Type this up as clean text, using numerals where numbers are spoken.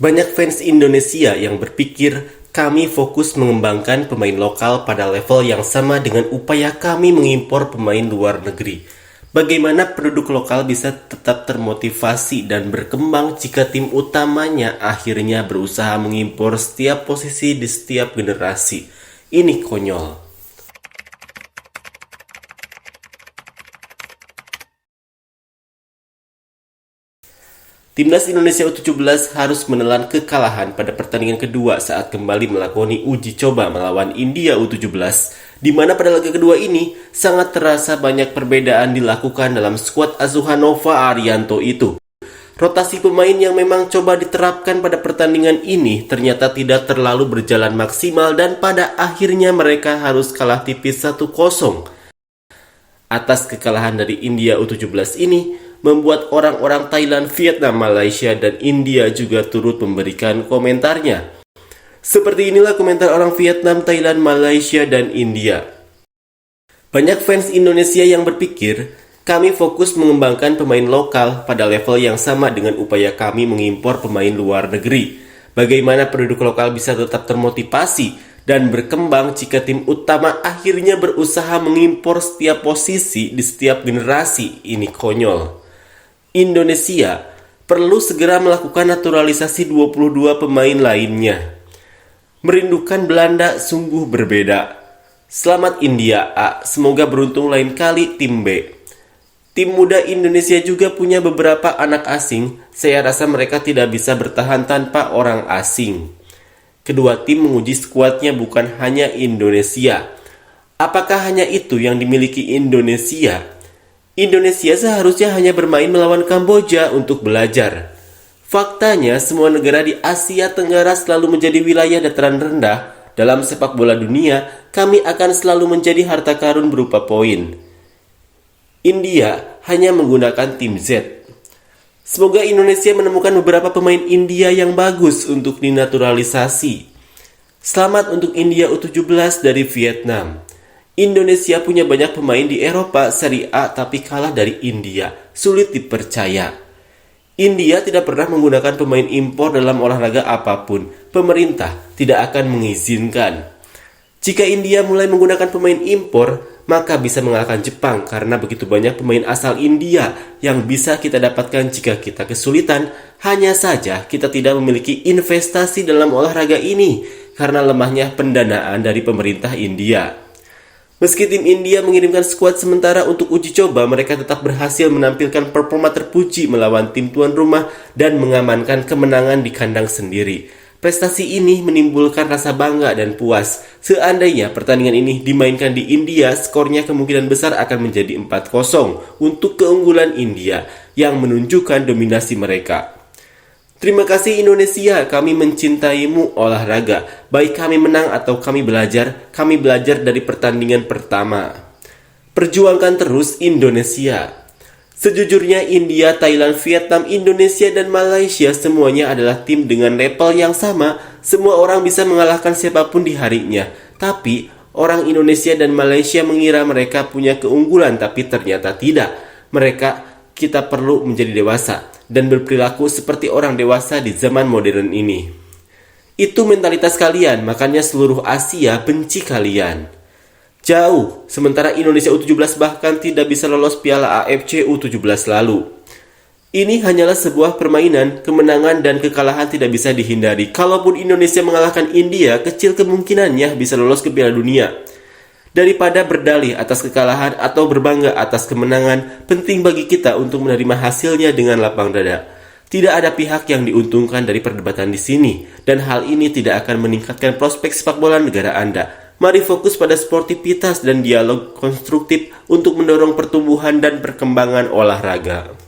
Banyak fans Indonesia yang berpikir kami fokus mengembangkan pemain lokal pada level yang sama dengan upaya kami mengimpor pemain luar negeri. Bagaimana penduduk lokal bisa tetap termotivasi dan berkembang jika tim utamanya akhirnya berusaha mengimpor setiap posisi di setiap generasi? Ini konyol. Timnas Indonesia U17 harus menelan kekalahan pada pertandingan kedua saat kembali melakoni uji coba melawan India U17, di mana pada laga kedua ini sangat terasa banyak perbedaan dilakukan dalam skuad asuhan Nova Arianto itu. Rotasi pemain yang memang coba diterapkan pada pertandingan ini ternyata tidak terlalu berjalan maksimal dan pada akhirnya mereka harus kalah tipis 1-0. Atas kekalahan dari India U17 ini, membuat orang-orang Thailand, Vietnam, Malaysia, dan India juga turut memberikan komentarnya. Seperti inilah komentar orang Vietnam, Thailand, Malaysia, dan India. Banyak fans Indonesia yang berpikir, kami fokus mengembangkan pemain lokal pada level yang sama dengan upaya kami mengimpor pemain luar negeri. Bagaimana penduduk lokal bisa tetap termotivasi dan berkembang jika tim utama akhirnya berusaha mengimpor setiap posisi di setiap generasi? Ini konyol. Indonesia perlu segera melakukan naturalisasi 22 pemain lainnya. Merindukan Belanda sungguh berbeda. Selamat India A, semoga beruntung lain kali tim B. Tim muda Indonesia juga punya beberapa anak asing, saya rasa mereka tidak bisa bertahan tanpa orang asing. Kedua tim menguji skuadnya bukan hanya Indonesia. Apakah hanya itu yang dimiliki Indonesia? Indonesia seharusnya hanya bermain melawan Kamboja untuk belajar. Faktanya, semua negara di Asia Tenggara selalu menjadi wilayah dataran rendah. Dalam sepak bola dunia, kami akan selalu menjadi harta karun berupa poin. India hanya menggunakan tim Z. Semoga Indonesia menemukan beberapa pemain India yang bagus untuk dinaturalisasi. Selamat untuk India U17 dari Vietnam. Indonesia punya banyak pemain di Eropa Serie A tapi kalah dari India. Sulit dipercaya. India tidak pernah menggunakan pemain impor dalam olahraga apapun. Pemerintah tidak akan mengizinkan. Jika India mulai menggunakan pemain impor, maka bisa mengalahkan Jepang karena begitu banyak pemain asal India yang bisa kita dapatkan jika kita kesulitan. Hanya saja kita tidak memiliki investasi dalam olahraga ini karena lemahnya pendanaan dari pemerintah India. Meski tim India mengirimkan skuad sementara untuk uji coba, mereka tetap berhasil menampilkan performa terpuji melawan tim tuan rumah dan mengamankan kemenangan di kandang sendiri. Prestasi ini menimbulkan rasa bangga dan puas. Seandainya pertandingan ini dimainkan di India, skornya kemungkinan besar akan menjadi 4-0 untuk keunggulan India yang menunjukkan dominasi mereka. Terima kasih Indonesia, kami mencintaimu olahraga. Baik kami menang atau kami belajar dari pertandingan pertama. Perjuangkan terus Indonesia. Sejujurnya India, Thailand, Vietnam, Indonesia, dan Malaysia semuanya adalah tim dengan level yang sama. Semua orang bisa mengalahkan siapapun di harinya. Tapi orang Indonesia dan Malaysia mengira mereka punya keunggulan, tapi ternyata tidak. Kita perlu menjadi dewasa dan berperilaku seperti orang dewasa di zaman modern ini. Itu mentalitas kalian, makanya seluruh Asia benci kalian. Jauh, sementara Indonesia U17 bahkan tidak bisa lolos Piala AFC U17 lalu. Ini hanyalah sebuah permainan, kemenangan dan kekalahan tidak bisa dihindari. Kalaupun Indonesia mengalahkan India, kecil kemungkinannya bisa lolos ke Piala Dunia. Daripada berdalih atas kekalahan atau berbangga atas kemenangan, penting bagi kita untuk menerima hasilnya dengan lapang dada. Tidak ada pihak yang diuntungkan dari perdebatan di sini, dan hal ini tidak akan meningkatkan prospek sepak bola negara Anda. Mari fokus pada sportivitas dan dialog konstruktif untuk mendorong pertumbuhan dan perkembangan olahraga.